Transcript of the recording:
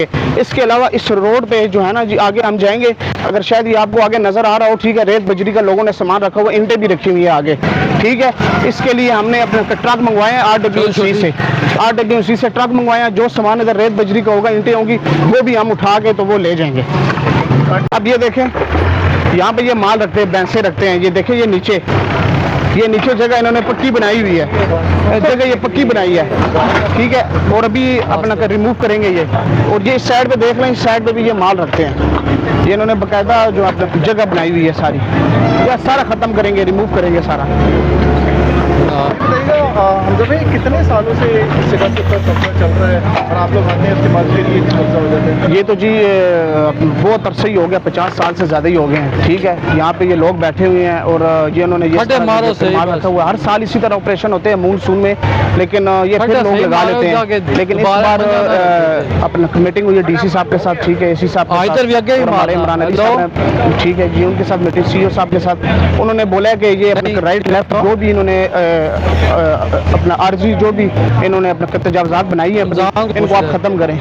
इसके अलावा इस रोड पे जो है ना जी, आगे हम जाएंगे, अगर शायद ये आपको आगे नजर आ रहा हो, ठीक है, रेत बजरी का लोगों ने सामान रखा हुआ, ईंटें भी रखी हुई है आगे, ठीक है। इसके लिए हमने अपने ट्रक मंगवाए हैं RWC से, RWC से ट्रक मंगवाए हैं। जो सामान अगर रेत बजरी का होगा, ईंटें होंगी, वो भी हम उठा के तो वो ले जाएंगे। अब ये देखें, यहाँ पे ये माल रखते हैं, भैंसे रखते हैं, ये देखें, ये नीचे जगह इन्होंने पक्की बनाई हुई है, जगह ये पक्की बनाई है, ठीक है। और अभी अपना रिमूव करेंगे ये। और ये इस साइड पे देख लें, इस साइड पे भी ये माल रखते हैं, ये इन्होंने बाकायदा जो अपना जगह बनाई हुई है सारी, यह सारा ख़त्म करेंगे, रिमूव करेंगे सारा। हमजा भाई, कितने सालों से इस जगह से कब्जा चल रहा है और आप लोग आते हैं इसके बाद फिर ये कब्जा हो जाता है? ये तो जी बहुत अरसा ही हो गया, 50 साल से ज़्यादा ही हो गए हैं, ठीक है। यहाँ पे ये लोग बैठे हुए हैं और ये उन्होंने ये माल रखा हुआ है। हर साल इसी तरह ऑपरेशन होते हैं मानसून में, लेकिन ये फिर लोग लगा लेते हैं। लेकिन इस बार अपना मीटिंग हुई है DC साहब के साथ, ठीक है, AC साहब के साथ, हमारे इमरान अली साहब, ठीक है जी, उनके साथ मीटिंग, CO साहब के साथ। उन्होंने बोला है कि ये अपना राइट लेफ्ट जो भी इन्होंने अपना आर्जी जो भी इन्होंने अपना तजावज़ात बनाई है, इनको आप ख़त्म करें।